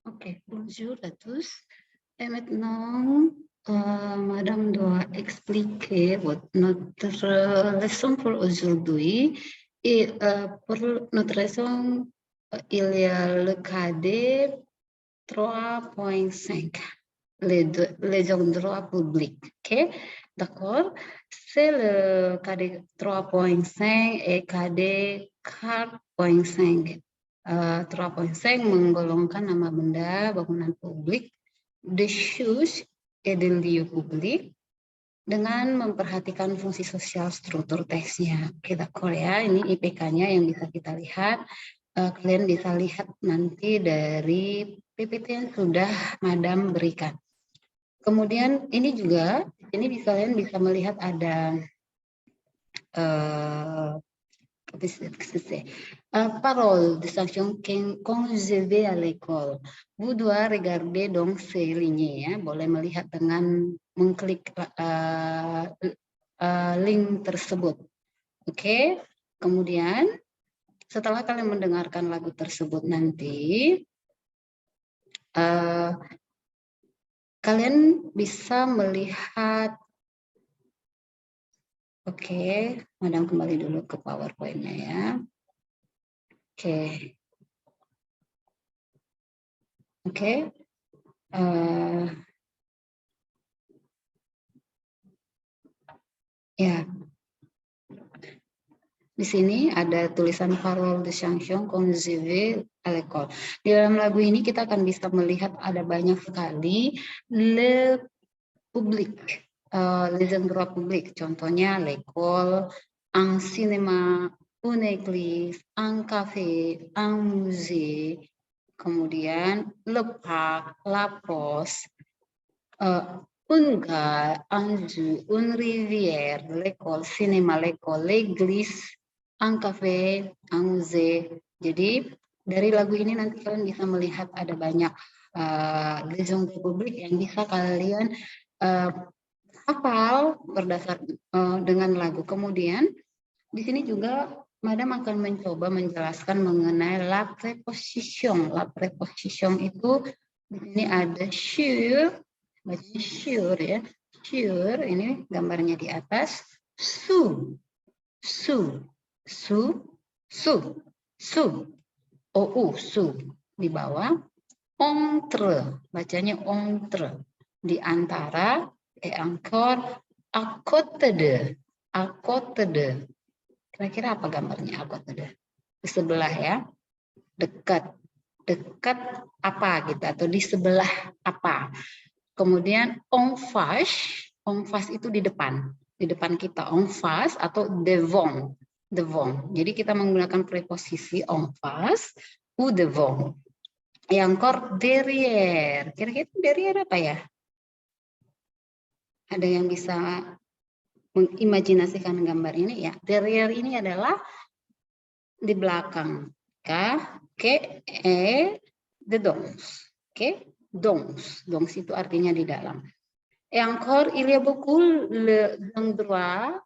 Ok, bonjour à tous. Et maintenant, Madame doit expliquer notre leçon pour aujourd'hui. Et pour notre leçon, il y a le KD 3.5, les endroits publics. Ok, d'accord. C'est le KD 3.5 et KD 4.5. 3.5 menggolongkan nama benda, bangunan publik, des choses et des lieux publics, dengan memperhatikan fungsi sosial struktur teksnya. Oke, d'accord ya, ini IPK-nya yang bisa kita lihat. Kalian bisa lihat nanti dari PPT yang sudah Madam berikan. Kemudian ini juga, ini kalian bisa melihat ada parole de sanction quand je vais à l'école. Vous doit regarder donc ces lignes ya. Boleh melihat dengan mengklik link tersebut. Oke. Kemudian setelah kalian mendengarkan lagu tersebut nanti, kalian bisa melihat. Oke, Madam kembali dulu ke PowerPoint-nya ya. Oke. Oke. Ya. Di sini ada tulisan parole de chanson quand je vais à l'école. Di dalam lagu ini kita akan bisa melihat ada banyak sekali le public, les endroits publics. Contohnya l'école, un cinéma, une église, un café, un musée, kemudian le parc, la poste, une gare, un zoo, une rivière, l'école, cinéma, l'école, l'église, un café, un musée. Jadi dari lagu ini nanti kalian bisa melihat ada banyak gedung publik yang bisa kalian hafal berdasar dengan lagu. Kemudian di sini juga Madam akan mencoba menjelaskan mengenai la préposition. La préposition itu di sini ada sur, bacanya sur ya. Sur ini gambarnya di atas. Su, su, su, su, su. OU, su di bawah. Entre, bacanya entre. Di antara, et encore, à côté de, à côté de. Kira-kira apa gambarnya à côté de? Di sebelah ya, dekat. Dekat apa gitu, atau di sebelah apa. Kemudian en face itu di depan kita, en face atau devant, devant. Jadi kita menggunakan preposisi en face ou devant. Yang encore derrière, kira-kira derrière apa ya? Ada yang bisa mengimajinasikan gambar ini ya? Derrière ini adalah di belakang. Oke, dedans. Oke, dons. Dons itu artinya di dalam. Et encore, il y a beaucoup les endroits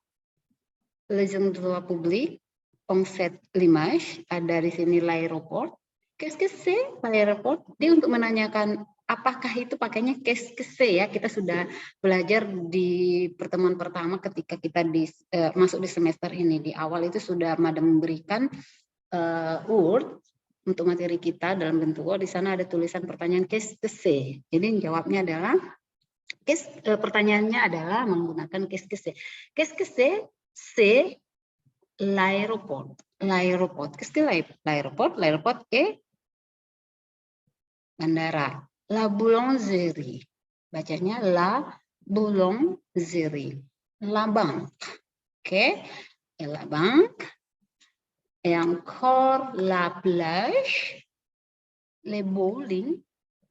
publics en cette image. Ada di sini l'aéroport. Qu'est-ce que c'est l'aéroport? Dia untuk menanyakan apakah itu pakainya qu'est-ce que c'est ya. Kita sudah belajar di pertemuan pertama ketika kita masuk di semester ini. Di awal itu sudah Madam memberikan word untuk materi kita dalam bentuk word. Di sana ada tulisan pertanyaan qu'est-ce que c'est. Jadi jawabnya adalah pertanyaannya adalah menggunakan qu'est-ce que c'est. Qu'est-ce que c'est? C'est l'aéroport. L'aéroport. Qu'est-ce que l'aéroport? L'aéroport est bandara. La boulangerie. Bacanya la boulangerie. La banque. Oke. Et la banque. Et encore la plage. Le bowling.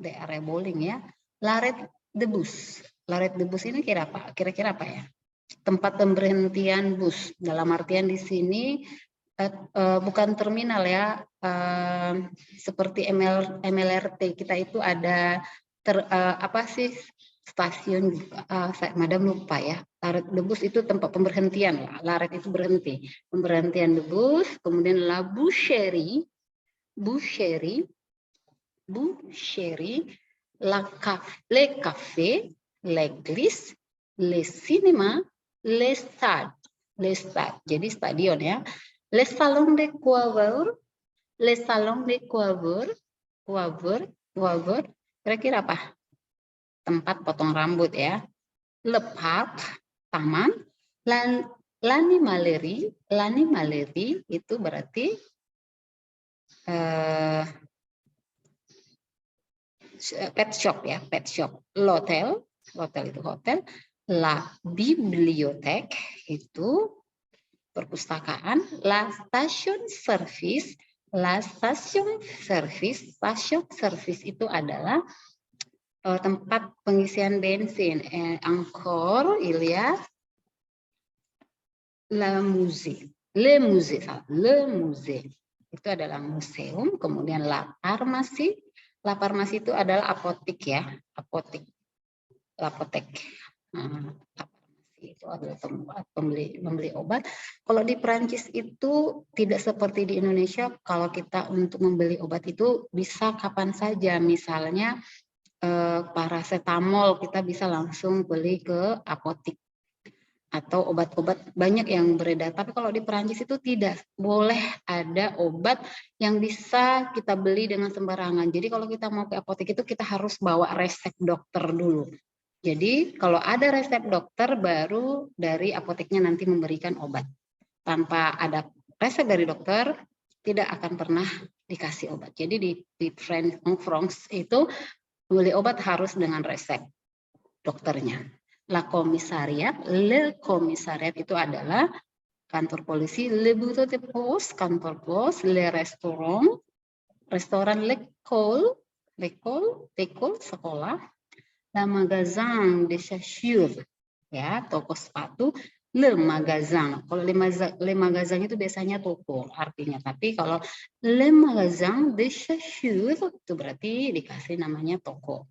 Daerah bowling ya. L'arrêt de bus. L'arrêt de bus ini kira-kira apa ya? Tempat pemberhentian bus. Dalam artian di sini bukan terminal ya, seperti MLRT kita itu ada apa sih stasiun, Madam lupa ya. L'arrêt de bus itu tempat pemberhentian, l'arrêt itu berhenti, pemberhentian de bus. Kemudian la boucherie, boucherie boucherie, les cafés, l'église, les cinémas, les stades. Les stades, jadi stadion ya. Les salons de coiffure, les salons de coiffure, coiffure, kira-kira apa? Tempat potong rambut ya. Le parc, taman. L'animalerie itu berarti pet shop ya, pet shop. L'hôtel itu hotel. La bibliothèque itu perpustakaan. La station service itu adalah tempat pengisian bensin. Encore il y a le musée itu adalah museum. Kemudian la pharmacie itu adalah apotek ya, apotek. Itu adalah tempat membeli obat. Kalau di Perancis itu tidak seperti di Indonesia. Kalau kita untuk membeli obat itu bisa kapan saja. Misalnya paracetamol kita bisa langsung beli ke apotek, atau obat-obat banyak yang beredar. Tapi kalau di Perancis itu tidak boleh ada obat yang bisa kita beli dengan sembarangan. Jadi kalau kita mau ke apotek itu kita harus bawa resep dokter dulu. Jadi kalau ada resep dokter baru dari apoteknya nanti memberikan obat. Tanpa ada resep dari dokter tidak akan pernah dikasih obat. Jadi di France itu beli obat harus dengan resep dokternya. Le komisariat itu adalah kantor polisi. Le bureau de poste, kantor pos. Le restoran, l'école, sekolah. La magasin de chaussures, ya, toko sepatu. Le magasin, kalau le magasin itu biasanya toko artinya, tapi kalau le magasin de chaussures itu berarti dikasih namanya toko.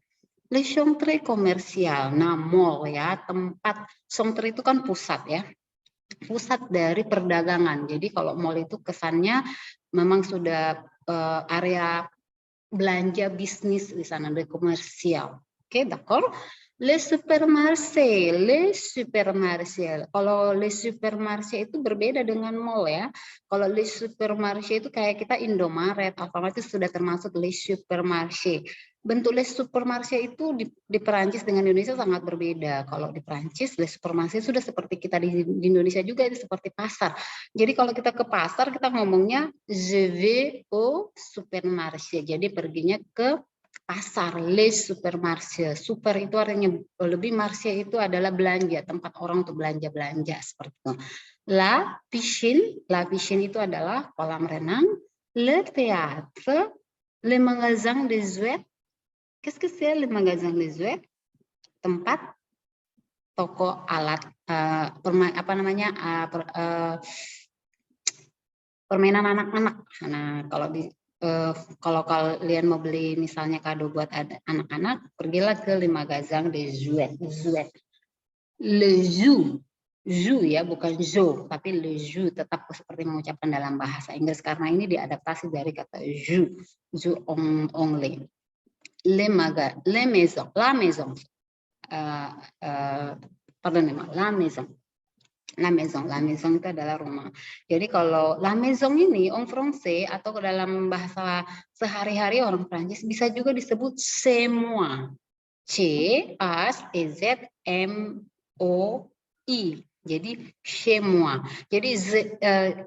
Le centre commercial, nah mall ya, tempat. Centre itu kan pusat ya, pusat dari perdagangan. Jadi kalau mall itu kesannya memang sudah area belanja bisnis di sana, de komersial. Oke, d'accord. Le supermarché. Kalau le supermarché itu berbeda dengan mall ya. Kalau le supermarché itu kayak kita Indomaret, Alfamart itu sudah termasuk le supermarché. Bentuk le supermarché itu di Perancis dengan Indonesia sangat berbeda. Kalau di Perancis le supermarché sudah seperti kita di Indonesia juga, itu seperti pasar. Jadi kalau kita ke pasar kita ngomongnya je vais au supermarché. Jadi perginya ke pasar, les supermarché. Super itu artinya lebih, marché itu adalah belanja, tempat orang untuk belanja-belanja seperti itu. La piscine itu adalah kolam renang. Le théâtre, le magasin des jouets. Qu'est-ce que c'est le magasin des jouets? Tempat toko alat permainan anak-anak. Nah, kalau kalian mau beli misalnya kado buat anak-anak, pergilah ke le magasin des jouets. Le zoo ya, bukan zoo, tapi le zoo tetap seperti mengucapkan dalam bahasa Inggris karena ini diadaptasi dari kata zoo only. La maison. La maison itu adalah rumah. Jadi kalau la maison ini en français atau dalam bahasa sehari-hari orang Prancis bisa juga disebut chez moi. C-H-E-Z-M-O-I. Jadi chez moi. Jadi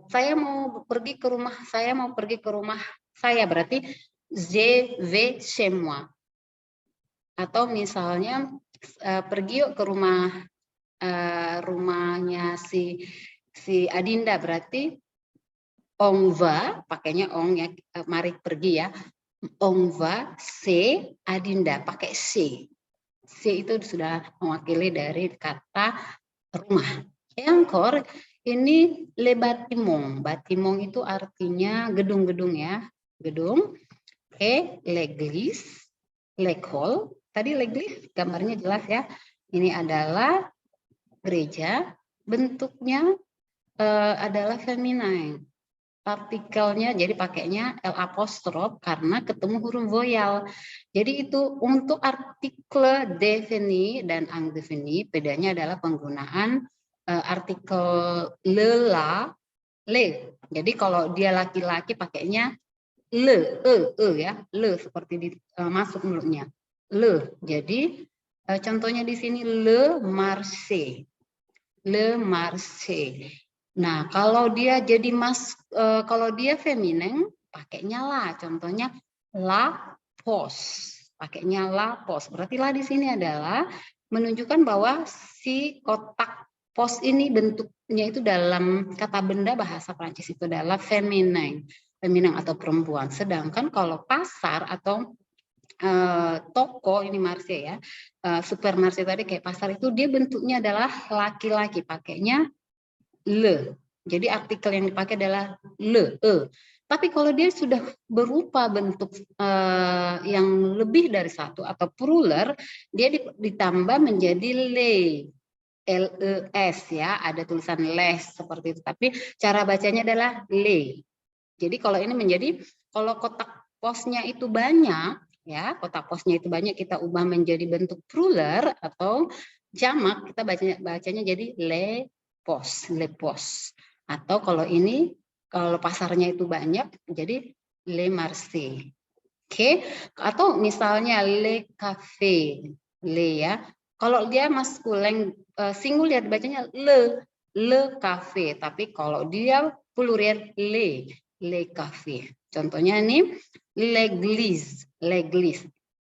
saya mau pergi ke rumah saya berarti je vais chez moi. Atau misalnya pergi yuk ke rumahnya si Adinda, berarti on va, pakainya on ya, mari pergi ya. On va chez Adinda, pakai c. C itu sudah mewakili dari kata rumah. Encore ini le bâtiment. Bâtiment itu artinya gedung-gedung ya, gedung. L'église, l'école. Tadi l'église gambarnya jelas ya. Ini adalah gereja, bentuknya adalah feminin. artikelnya jadi pakainya L apostrof karena ketemu huruf voyal. Jadi itu untuk artikel defini dan undefini bedanya adalah penggunaan artikel le, la, le. Jadi kalau dia laki-laki pakainya le, ya, le seperti masuk mulutnya. Le. Jadi contohnya di sini le marché. Le marché. Nah, kalau dia jadi kalau dia feminin pakainya la. Contohnya la pos. Pakainya la pos. Berarti la di sini adalah menunjukkan bahwa si kotak pos ini bentuknya itu dalam kata benda bahasa Prancis itu adalah feminin. Feminin atau perempuan. Sedangkan kalau pasar atau toko ini marché ya, supermarket tadi kayak pasar itu dia bentuknya adalah laki-laki, pakainya le. Jadi artikel yang dipakai adalah le, Tapi kalau dia sudah berupa bentuk yang lebih dari satu atau plural, dia ditambah menjadi le. les ya, ada tulisan les seperti itu. Tapi cara bacanya adalah le. Jadi kalau ini menjadi, kalau kotak posnya itu banyak, ya kotak posnya itu banyak, kita ubah menjadi bentuk plural atau jamak, kita bacanya jadi le pos. Atau kalau ini, kalau pasarnya itu banyak, jadi le marché. Oke, atau misalnya le café, le ya. Kalau dia maskulin singular bacanya le café. Tapi kalau dia plural le café. Contohnya ini l'église.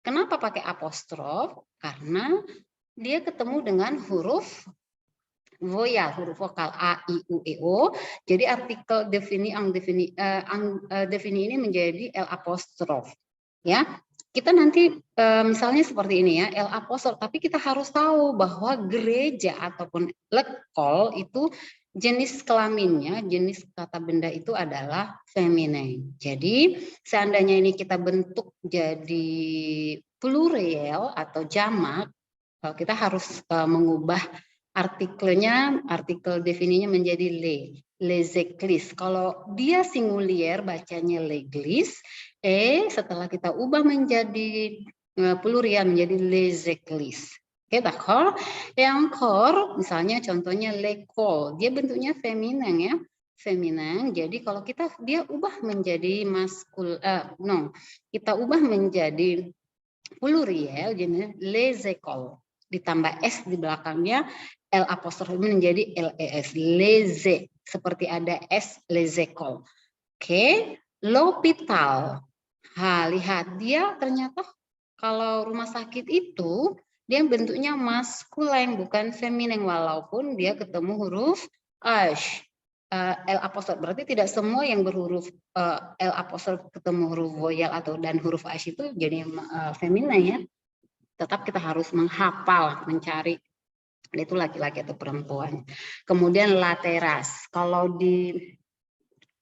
Kenapa pakai apostrof? Karena dia ketemu dengan huruf voyal, huruf vokal a, i, u, e, o. Jadi artikel defini ini menjadi L apostrof. Ya, kita nanti misalnya seperti ini ya, L apostrof. Tapi kita harus tahu bahwa gereja ataupun lekol itu jenis kelaminnya, jenis kata benda itu adalah feminin. Jadi seandainya ini kita bentuk jadi plural atau jamak, kita harus mengubah artikelnya, artikel defininya menjadi les églises. Kalau dia singulier bacanya l'église, setelah kita ubah menjadi plural menjadi les églises. Oke, d'accord. Et encore, misalnya contohnya l'école, dia bentuknya feminin ya, feminin. Jadi kalau dia ubah menjadi kita ubah menjadi plural, jadi les écoles, ditambah s di belakangnya, L apostrof menjadi les, les, seperti ada s, les écoles. Oke, l'hôpital. Lihat dia ternyata kalau rumah sakit itu dia bentuknya maskulin bukan feminin, walaupun dia ketemu huruf h. L apostrof berarti tidak semua yang berhuruf L apostrof ketemu huruf voyal dan huruf h itu jadi feminin ya. Tetap kita harus menghafal, mencari itu laki-laki atau perempuan. Kemudian la teras. Kalau di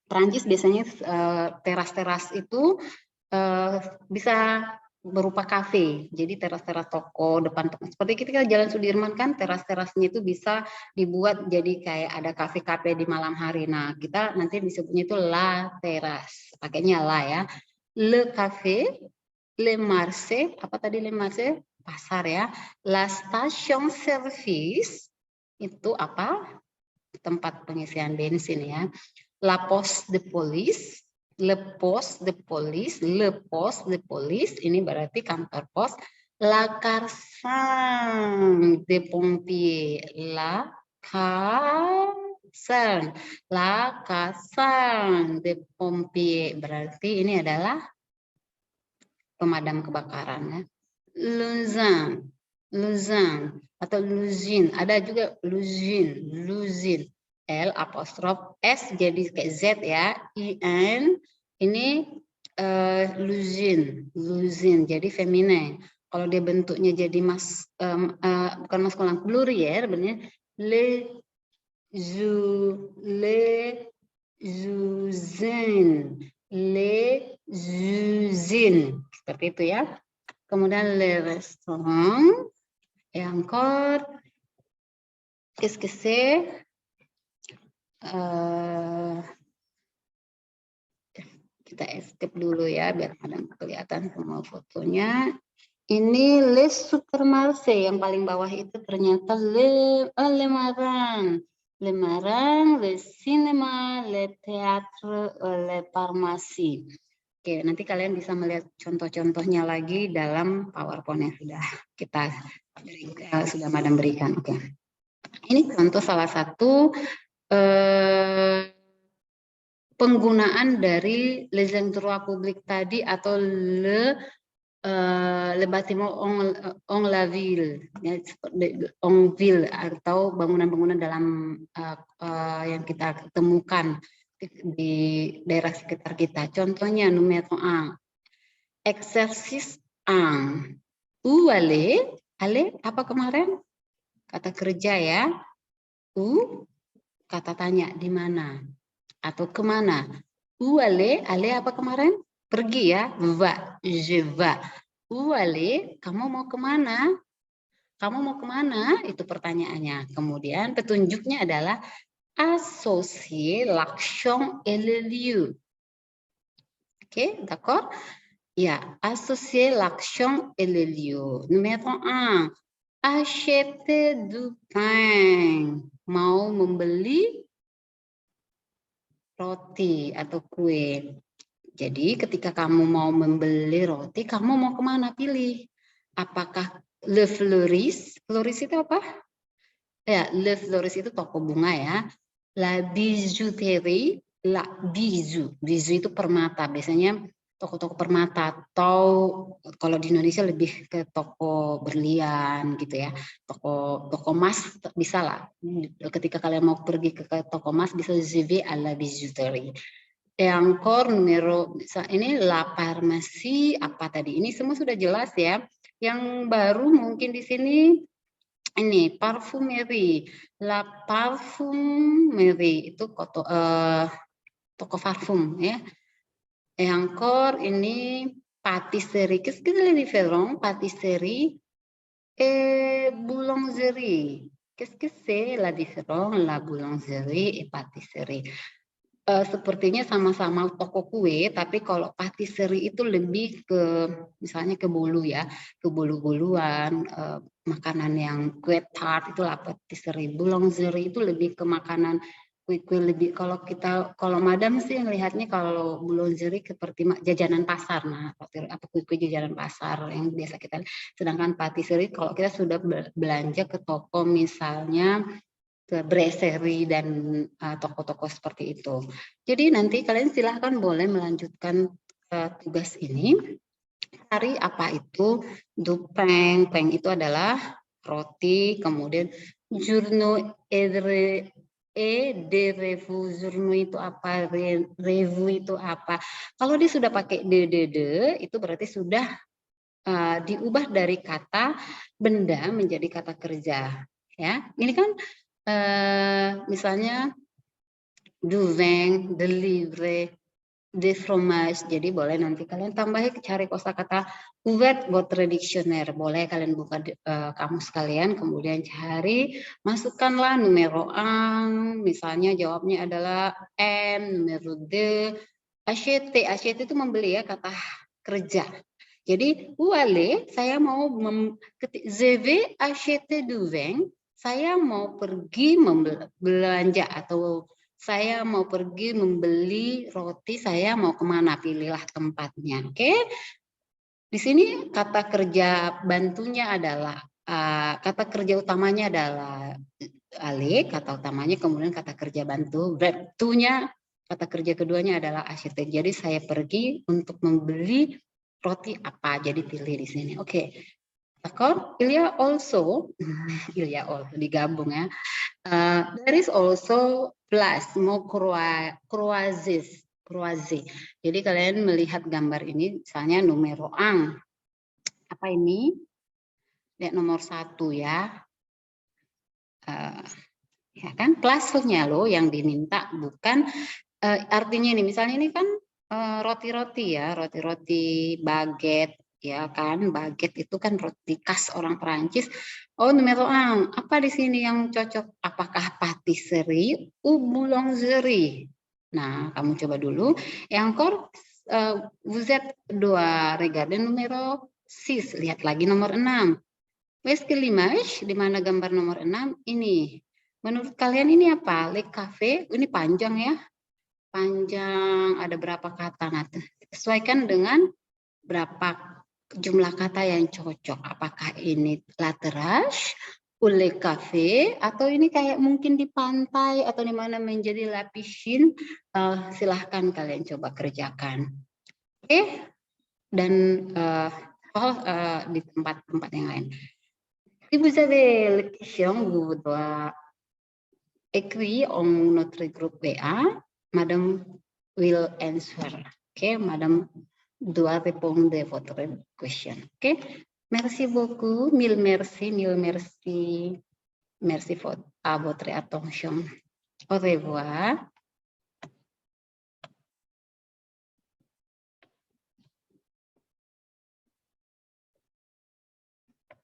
Prancis biasanya teras-teras itu bisa berupa kafe. Jadi teras-teras toko depan, seperti kita jalan Sudirman kan, teras-terasnya itu bisa dibuat jadi kayak ada kafe-kafe di malam hari. Nah, kita nanti disebutnya itu la teras. Pakainya la ya. Le café, le marché, apa tadi le marché? Pasar ya. La station service itu apa? Tempat pengisian bensin ya. La poste de police, le poste de police ini berarti kantor pos. La caserne de pompier, la caserne de pompier berarti ini adalah pemadam kebakaran ya. Luzin atau luzin, ada juga luzin, L apostrof S jadi kayak Z ya, IN ini luzin jadi feminin. Kalau dia bentuknya jadi bukan maskulin pluriel, benar zuzin, seperti itu ya. Kemudian le restaurant, et encore, qu'est-ce que c'est? Kita escape dulu ya biar madam kelihatan semua fotonya. Ini Les Supermarché yang paling bawah itu ternyata Le Marang. Le Marang, Le Cinema, Le Théâtre, Le Pharmacie. Oke, nanti kalian bisa melihat contoh-contohnya lagi dalam PowerPoint yang sudah madam berikan. Oke. Ini contoh salah satu penggunaan dari les endroits publics tadi atau le bâtiment en la ville, ya, en ville atau bangunan-bangunan dalam yang kita temukan di daerah sekitar kita. Contohnya numero 1, exercice 1. Où aller? Ale apa kemarin? Kata kerja ya. Où kata tanya di mana atau kemana. Où aller? Ale apa kemarin? Pergi ya. Va, je vais. Où aller? Kamu mau kemana? Kamu mau kemana? Itu pertanyaannya. Kemudian petunjuknya adalah associer l'action et le lieu. Oke, d'accord? Ya, associer l'action et le lieu. Numéro 1, acheter du pain. Mau membeli roti atau kue. Jadi ketika kamu mau membeli roti, kamu mau kemana? Pilih. Apakah Le Fleuris? Fleuris itu apa? Ya, Le Fleuris itu toko bunga ya. La bijouterie, la bijou. Bijou itu permata. Biasanya toko-toko permata atau kalau di Indonesia lebih ke toko berlian gitu ya. Toko emas bisa lah. Ketika kalian mau pergi ke toko emas bisa je vais à la bijouterie. Encore numero ini la pharmacie apa tadi? Ini semua sudah jelas ya. Yang baru mungkin di sini ini parfumerie. La parfumerie itu toko parfum ya. Encore ini pâtisserie. Qu'est-ce que c'est la différence? Pâtisserie et boulangerie. Qu'est-ce que c'est la différence? La boulangerie et pâtisserie. Sepertinya sama-sama toko kue, tapi kalau patisserie itu lebih ke misalnya ke bolu ya, ke bolu-boluan, makanan yang kue tart itulah patisserie. Boulangerie itu lebih ke makanan kue-kue lebih. Kalau madam sih melihatnya kalau boulangerie seperti jajanan pasar, nah apa kue-kue jajanan pasar yang biasa kita. Sedangkan patisserie kalau kita sudah belanja ke toko misalnya ke brasserie dan toko-toko seperti itu. Jadi nanti kalian silahkan boleh melanjutkan tugas ini. Cari apa itu du pain. Pain itu adalah roti, kemudian journaux et de revue. Journaux itu apa, revue itu apa. Kalau dia sudah pakai de itu berarti sudah diubah dari kata benda menjadi kata kerja. Ya, ini kan misalnya du vin, de livre, de fromage. Jadi boleh nanti kalian tambahin cari kosakata ouvrez votre dictionnaire. Boleh kalian buka kamus kalian, kemudian cari, masukkanlah numero 1, misalnya jawabnya adalah M, numero 2, acheter. Acheter itu membeli ya, kata kerja. Jadi, aller, saya mau je vais acheter du vin. Saya mau pergi belanja atau saya mau pergi membeli roti, saya mau kemana, pilihlah tempatnya. Oke? Di sini kata kerja bantunya adalah, kata kerja utamanya adalah ale, kata utamanya, kemudian kata kerja bantu, verb to-nya, kata kerja keduanya adalah acheter. Jadi saya pergi untuk membeli roti apa, jadi pilih di sini. Oke. D'accord? Il y a also digabung ya. There is also plus mau croiser. Jadi kalian melihat gambar ini, misalnya numero 1. Apa ini? Lihat nomor 1 ya. Ya kan, plusnya loh yang diminta, bukan artinya ini. Misalnya ini kan roti-roti ya, roti-roti baguette. Ya kan, baguette itu kan roti khas orang Perancis. Oh, numero 1, apa di sini yang cocok? Apakah patisserie ou boulangerie? Nah, kamu coba dulu. Yang vous êtes doit regarder numéro 6. Lihat lagi nomor 6. Wes que l'image, di mana gambar nomor 6 ini. Menurut kalian ini apa? Le cafe, ini panjang ya. Panjang, ada berapa kata? Nah, sesuaikan dengan berapa jumlah kata yang cocok. Apakah ini la terrasse, le cafe, atau ini kayak mungkin di pantai atau di mana menjadi la piscine. Silahkan kalian coba kerjakan. Oke? Dan di tempat-tempat yang lain. Si vous avez la question, vous doit écrire en notre groupe WA. Madame will answer. Okay, Madame doit répondre à votre question. Okay, merci beaucoup, mille merci, merci à votre attention. Au revoir.